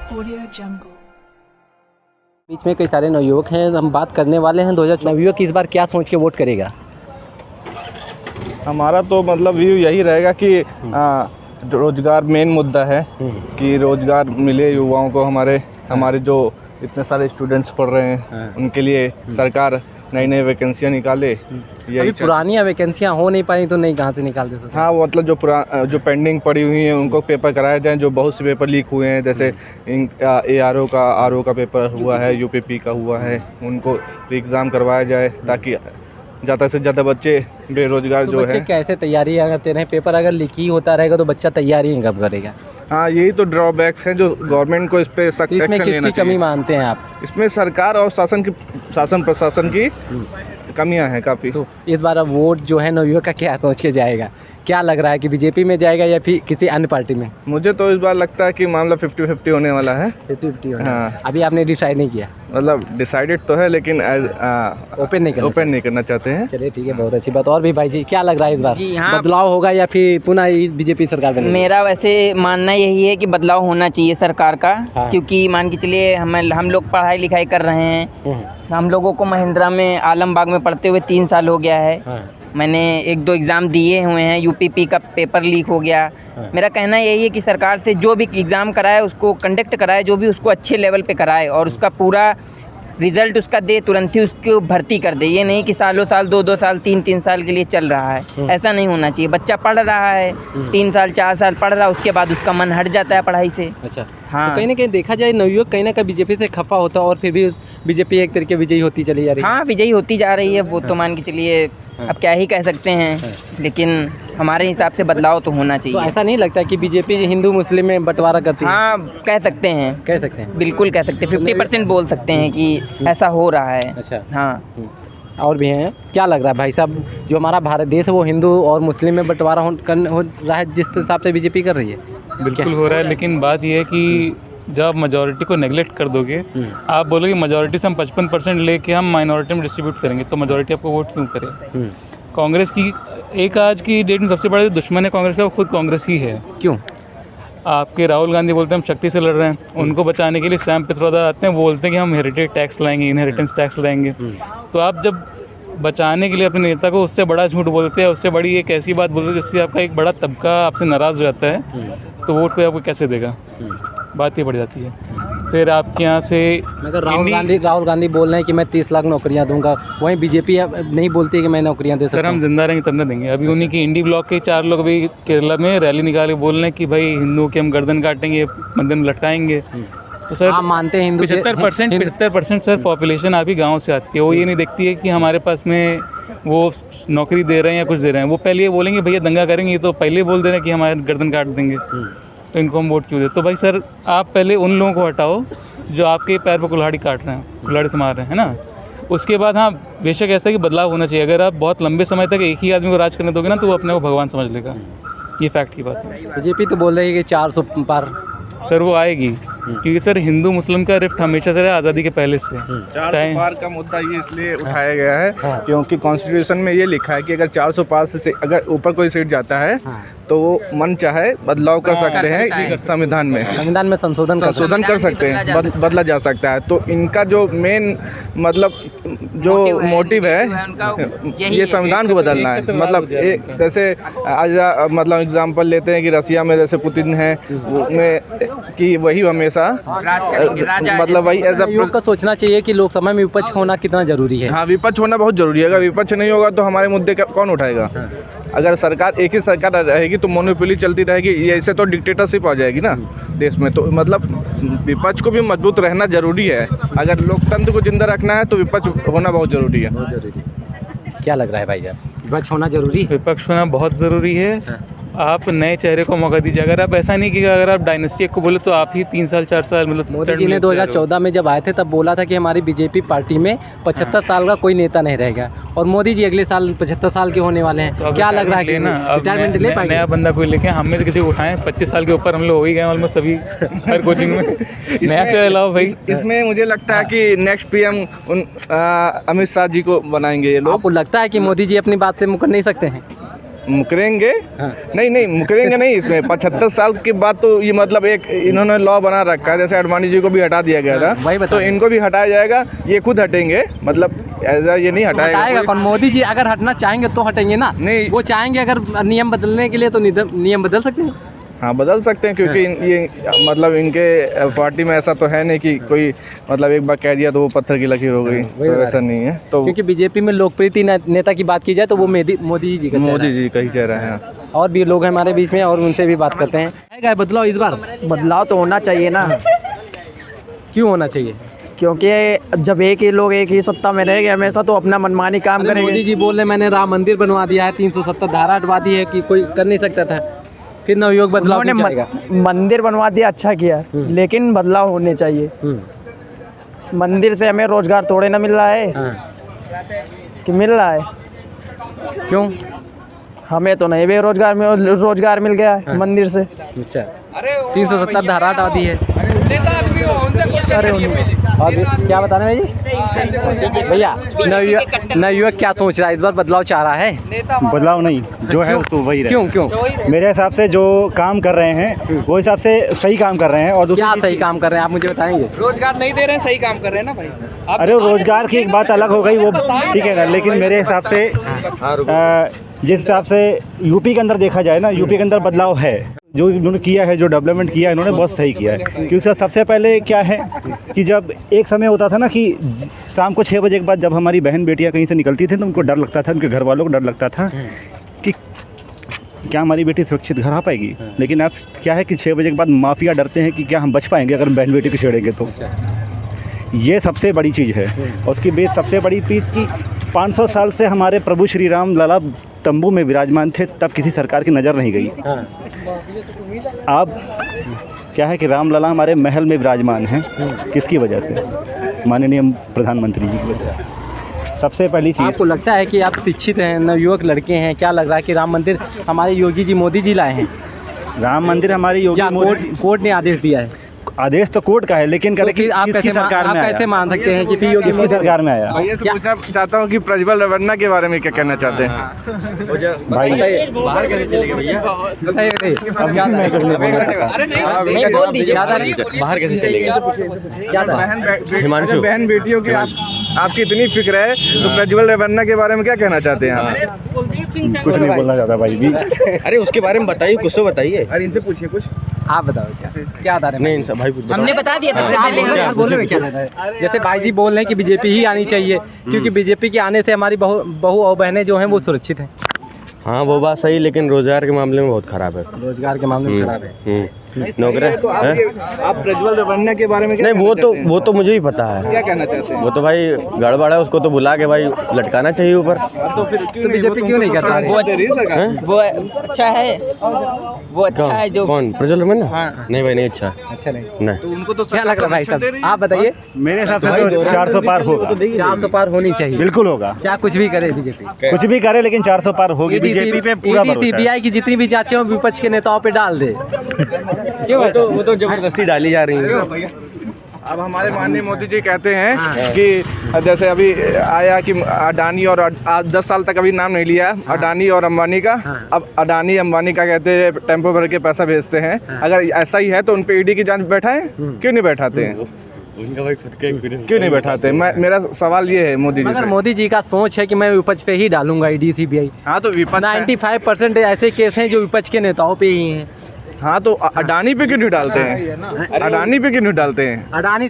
Audio Jungle। बीच में कई सारे नवयुवक हैं, हम बात करने वाले हैं 2024 नवयुवक इस बार क्या सोच के वोट करेगा। हमारा तो मतलब व्यू यही रहेगा कि रोज़गार मेन मुद्दा है कि रोज़गार मिले युवाओं को। हमारे जो इतने सारे स्टूडेंट्स पढ़ रहे हैं उनके लिए सरकार नई नई वैकेंसियाँ निकाले। अभी पुरानी वैकेंसियाँ हो नहीं पाई तो नहीं कहाँ से निकाल दे सकते। हाँ, वो मतलब जो पेंडिंग पड़ी हुई हैं उनको पेपर कराए जाएँ। जो बहुत से पेपर लीक हुए हैं, जैसे ARO का पेपर हुआ है, UPP का हुआ है, उनको एग्ज़ाम करवाया जाए ताकि ज़्यादा से ज़्यादा बच्चे बेरोज़गार तो जो बच्चे है। कैसे तैयारी करते रहे, पेपर अगर लीक ही होता रहेगा तो बच्चा तैयारी कब करेगा। हाँ, यही तो ड्रॉबैक्स हैं जो गवर्नमेंट को इस पे सख्त तो इसमें एक्शन लेना किसकी कमी चाहिए। मानते हैं आप। इसमें सरकार और शासन प्रशासन की कमियां हैं काफ़ी। तो इस बार अब वोट जो है नवयुवक का क्या सोच के जाएगा, क्या लग रहा है कि बीजेपी में जाएगा या फिर किसी अन्य पार्टी में। मुझे तो इस बार लगता है कि मामला 50-50 होने वाला है। 50-50 होना। हाँ। अभी आपने डिसाइड नहीं किया। मतलब डिसाइडेड तो है लेकिन ओपन नहीं करना चाहते हैं। चलिए ठीक है, बहुत अच्छी बात। और भी भाई जी क्या लग रहा है इस बार जी हाँ, बदलाव होगा या फिर पुनः बीजेपी सरकार बनेगी। मेरा वैसे मानना यही है कि बदलाव होना चाहिए सरकार का। हाँ। क्योंकि मान के चलिए हम लोग पढ़ाई लिखाई कर रहे हैं। हम लोगों को महिंद्रा में आलमबाग में पढ़ते हुए 3 साल हो गया है। हाँ। मैंने 1-2 एग्ज़ाम दिए हुए हैं, UPP का पेपर लीक हो गया। हाँ। मेरा कहना यही है कि सरकार से जो भी एग्ज़ाम कराए उसको कंडक्ट कराए, जो भी उसको अच्छे लेवल पे कराए और उसका पूरा रिज़ल्ट उसका दे, तुरंत ही उसको भर्ती कर दे। ये नहीं कि सालों साल 2-2 साल 3-3 साल के लिए चल रहा है, ऐसा नहीं होना चाहिए। बच्चा पढ़ रहा है 3 साल 4 साल पढ़ रहा है, उसके बाद उसका मन हट जाता है पढ़ाई से। अच्छा हाँ। तो कहीं ना कहीं देखा जाए नवयुवक कहीं ना कहीं बीजेपी से खफा होता है और फिर भी बीजेपी एक तरीके विजयी होती चली जा रही है। हाँ, विजयी होती जा रही है वो तो मान के चलिए अब क्या ही कह सकते हैं, लेकिन हमारे हिसाब से बदलाव तो होना तो चाहिए। ऐसा नहीं लगता कि बीजेपी हिंदू मुस्लिम में बंटवारा करती है। हाँ, कह सकते हैं, बिल्कुल कह सकते हैं, 50% बोल सकते हैं कि ऐसा हो रहा है। अच्छा। हाँ। और भी हैं, क्या लग रहा है भाई साहब जो हमारा भारत देश है वो हिंदू और मुस्लिम में बंटवारा हो रहा है जिस हिसाब से बीजेपी कर रही है। बिल्कुल हो रहा है, लेकिन बात यह है कि जब आप मेजॉरिटी को नेगलेक्ट कर दोगे, आप बोलोगे मेजॉरिटी से हम 55% लेके हम माइनॉरिटी में डिस्ट्रीब्यूट करेंगे, तो मेजॉरिटी आपको वोट क्यों करे। कांग्रेस की एक आज की डेट में सबसे बड़ा दुश्मन है कांग्रेस का, वो खुद कांग्रेस ही है। क्यों। आपके राहुल गांधी बोलते हैं हम शक्ति से लड़ रहे हैं, उनको बचाने के लिए सैम पित्रोदा आते हैं, बोलते हैं कि हम हेरिटेज टैक्स लाएंगे, इनहेरिटेंस टैक्स लाएंगे। तो आप जब बचाने के लिए अपने नेता को उससे बड़ा झूठ बोलते हैं, उससे बड़ी एक ऐसी बात बोलते हैं जिससे आपका एक बड़ा तबका आपसे नाराज़ हो जाता है, तो वोट कोई आपको कैसे देगा। बात ये बढ़ जाती है। फिर आपके यहाँ से मगर राहुल गांधी बोल रहे हैं कि मैं 30 लाख नौकरियां दूंगा, वहीं बीजेपी नहीं बोलती है कि मैं नौकरियां दे सकता हूं। सर हम जिंदा रहेंगे तब न देंगे। अभी उन्हीं की इंडी ब्लॉक के 4 लोग अभी केरला में रैली निकाल के बोल रहे हैं कि भाई हिंदुओं की हम गर्दन काटेंगे, मंदिर में लटकाएंगे। तो सर आप मानते हैं हिंदू 75% सर पॉपुलेशन आपकी गाँव से आती है, वो ये नहीं देखती है कि हमारे पास में वो नौकरी दे रहे हैं या कुछ दे रहे हैं। वो पहले ये बोलेंगे भैया दंगा करेंगे, ये तो पहले बोल दे रहे हैं कि हमारे गर्दन काट देंगे, तो इनको हम वोट क्यों दे। तो भाई सर आप पहले उन लोगों को हटाओ जो आपके पैर पर कुल्हाड़ी काट रहे हैं, कुल्हाड़ी से मार रहे हैं, है ना। उसके बाद हाँ बेशक ऐसा कि बदलाव होना चाहिए। अगर आप बहुत लंबे समय तक एक ही आदमी को राज करने दोगे ना तो वो अपने को भगवान समझ लेगा, ये फैक्ट की बात है। बीजेपी तो बोल रही है कि 400 पार। सर वो आएगी क्योंकि सर हिंदू मुस्लिम का रिफ्ट हमेशा से रहा आज़ादी के पहले से। 400 पार का मुद्दा ये इसलिए उठाया गया है क्योंकि कॉन्स्टिट्यूशन में ये लिखा है कि अगर 400 पार से अगर ऊपर कोई सीट जाता है तो वो मन चाहे बदलाव कर सकते हैं संविधान में संशोधन कर सकते हैं, बदला जा सकता है। तो इनका जो मेन मतलब जो मोटिव है ये संविधान को बदलना है। मतलब जैसे आज मतलब एग्जाम्पल लेते हैं कि रसिया में जैसे पुतिन है कि वही हमेशा मतलब वही एज योग का सोचना चाहिए कि लोकसभा में विपक्ष होना कितना जरूरी है। हाँ, विपक्ष होना बहुत जरूरी है। अगर विपक्ष नहीं होगा तो हमारे मुद्दे कौन उठाएगा। अगर सरकार एक ही सरकार रहेगी तो मोनोपोली चलती रहेगी, ये ऐसे तो डिक्टेटरशिप आ जाएगी ना देश में। तो मतलब विपक्ष को भी मजबूत रहना जरूरी है। अगर लोकतंत्र को जिंदा रखना है तो विपक्ष होना बहुत जरूरी है। क्या लग रहा है भाई साहब विपक्ष होना जरूरी है। विपक्ष होना बहुत ज़रूरी है। आप नए चेहरे को मौका दीजिए। अगर आप ऐसा नहीं कि अगर आप डायनेस्टी को बोले तो आप ही 3 साल 4 साल मतलब मोदी जी ने 2014 में जब आए थे तब बोला था कि हमारी बीजेपी पार्टी में 75 साल का कोई नेता नहीं रहेगा, और मोदी जी अगले साल 75 साल के होने वाले हैं। तो क्या लग रहा है कि रिटायरमेंट ले पाएंगे। नया बंदा कोई लेके हमें तो किसी को उठाएं, 25 साल के ऊपर हम लोग हो ही गए ऑलमोस्ट सभी हर कोचिंग में। नया से अलावा भाई इसमें मुझे लगता है कि नेक्स्ट PM अमित शाह जी को बनाएंगे ये लोग। आपको लगता है कि मोदी जी अपनी बात से मुकर नहीं सकते हैं। मुकरेंगे हाँ। नहीं मुकरेंगे नहीं, इसमें 75 साल के बाद तो ये मतलब एक इन्होंने लॉ बना रखा है, जैसे अडवाणी जी को भी हटा दिया गया था, वही बता तो इनको भी हटाया जाएगा, ये खुद हटेंगे, मतलब ऐसा ये नहीं हटाएगा हटाएगा कौन? मोदी जी अगर हटना चाहेंगे तो हटेंगे ना, नहीं। वो चाहेंगे अगर नियम बदलने के लिए तो नियम बदल सकते हैं। हाँ बदल सकते हैं, क्योंकि ये मतलब इनके पार्टी में ऐसा तो है नहीं कि कोई मतलब एक बार कह दिया तो वो पत्थर की लकीर हो गई, वही तो बात ऐसा नहीं है। तो क्योंकि बीजेपी में लोकप्रिय नेता की बात की जाए तो वो मोदी जी का चेहरा मोदी है। जी का ही चेहरा है। और भी लोग हैं हमारे बीच में और उनसे भी बात करते हैं। आएगा बदलाव इस बार? बदलाव तो होना चाहिए ना, क्यों होना चाहिए? क्योंकि जब एक ही लोग एक ही सत्ता में रहेंगे हमेशा तो अपना मनमानी काम अरे करेंगे। मोदी जी बोल रहे मैंने राम मंदिर बनवा दिया है, 370 धारा हटवा दी है कि कोई कर नहीं सकता था, फिर नवयुवक बदलाव उन्होंने क्यों चाहेगा? मंदिर बनवा दिया, अच्छा किया, लेकिन बदलाव होने चाहिए। मंदिर से हमें रोजगार थोड़े ना मिल रहा है कि मिल रहा है, क्यों? हमें तो नहीं बेरोजगार में रोजगार मिल गया है मंदिर से। अच्छा 370 धारा हटा दी है। अरे और क्या बताना है जी भैया? नवयुवक क्या सोच रहा है इस बार? बदलाव चाह रहा है? बदलाव नहीं, जो है तो वही रहे। क्यों? मेरे हिसाब से जो काम कर रहे हैं वो हिसाब से सही काम कर रहे हैं। और क्या सही काम कर रहे हैं आप मुझे बताएंगे? रोजगार नहीं दे रहे हैं, सही काम कर रहे हैं ना भाई। अरे रोजगार की एक बात अलग हो गई, वो ठीक है ना, लेकिन मेरे हिसाब से जिस हिसाब से यूपी के अंदर देखा जाए ना, यूपी के अंदर बदलाव है, जो इन्होंने किया है, जो डेवलपमेंट किया है इन्होंने बहुत सही किया है। क्योंकि सबसे पहले क्या है कि जब एक समय होता था ना कि शाम को 6 बजे के बाद जब हमारी बहन बेटियां कहीं से निकलती थी तो उनको डर लगता था, उनके घर वालों को डर लगता था कि क्या हमारी बेटी सुरक्षित घर आ पाएगी। लेकिन अब क्या है कि 6 बजे के बाद माफिया डरते हैं कि क्या हम बच पाएंगे अगर हम बहन बेटी को छेड़ेंगे तो। ये सबसे बड़ी चीज़ है। और उसकी बेस सबसे बड़ी चीज़ कि 500 साल से हमारे प्रभु श्री राम लला तंबू में विराजमान थे, तब किसी सरकार की नज़र नहीं गई। अब क्या है कि राम लला हमारे महल में विराजमान हैं, किसकी वजह से? माननीय प्रधानमंत्री जी की वजह से। सबसे पहली चीज़, आपको लगता है कि आप शिक्षित हैं, नवयुवक लड़के हैं, क्या लग रहा है कि राम मंदिर हमारे योगी जी मोदी जी लाए हैं राम मंदिर हमारी योगी या कोर्ट ने आदेश दिया है? आदेश तो कोर्ट का है, लेकिन तो फिर आप कैसे मान सकते हैं कि फिर योगी किसकी सरकार में आया? भैया से पूछना चाहता हूँ कि प्रज्वल रेवन्ना के बारे में क्या कहना चाहते हैं? भाई बाहर कैसे चलेगा भैया? बताइए अब क्या मैं कुछ नहीं बोलना चाहता। नहीं बोल दीजिए। बाहर कैसे चलेगा? क्या था? अगर बहन बेटियों की आपकी इतनी फिक्र है तो प्रज्वल रेवन्ना के बारे में क्या कहना चाहते हैं आप? कुछ नहीं बोलना चाहता भाई भी। अरे उसके बारे में बताइए, कुछ तो बताइए। अरे इनसे पूछिए कुछ। आप बताओ अच्छा क्या बता रहे हैं? नहीं इनसे भाई हमने बता दिया था आप बोलने में क्या रहता है? जैसे भाई जी बोल रहे हैं कि बीजेपी ही आनी चाहिए क्योंकि बीजेपी के आने से हमारी बहू और बहनें जो हैं वो सुरक्षित हैं। हाँ वो बात सही, लेकिन रोजगार के मामले में बहुत खराब है। रोजगार के मामले में खराब है। नौकरी तो आप प्रज्वल रेवन्ना के बारे में क्या नहीं, वो तो मुझे भी पता है। क्या कहना चाहते हैं? वो तो भाई गड़बड़ है, उसको तो बुला के भाई लटकाना चाहिए ऊपर। तो फिर तो बीजेपी क्यों नहीं करता? वो अच्छा है, वो अच्छा है जो कौन? प्रज्वल रेवन्ना? हाँ। नहीं भाई नहीं अच्छा। अच्छा नहीं। नहीं तो उनको तो क्या लग रहा है भाई साहब? आप बताइए। मेरे हिसाब से तो 400 पार होगा। 400 पार होनी चाहिए। बिल्कुल होगा, क्या कुछ भी करे बीजेपी, कुछ भी करे, लेकिन 400 पार होगी। बीजेपी पे पूरा भरोसा है। सीबीआई की जितनी भी जांचें हो विपक्ष के नेताओं पे डाल दे। क्यों? वो तो जबरदस्ती डाली जा रही है। अब हमारे माननीय मोदी जी कहते हैं कि जैसे अभी आया कि अडानी और 10 साल तक अभी नाम नहीं लिया अडानी और अंबानी का। अब अडानी अंबानी का कहते हैं टेम्पो भर के पैसा भेजते हैं। अगर ऐसा ही है तो उन पे ईडी की जांच बैठाएं, क्यों नहीं बैठाते हैं? उनका भाई खुद का एक्सपीरियंस क्यों नहीं बैठाते? मेरा सवाल ये है मोदी जी मगर से। मोदी जी का सोच है कि मैं विपक्ष पे ही डालूंगा ईडी सीबीआई। हाँ तो विपक्ष 95% ऐसे केस हैं जो विपक्ष के नेताओं पे ही हैं। हाँ तो अडानी पे क्यों नहीं डालते हैं? अडानी पे क्यों नहीं डालते हैं? अडानी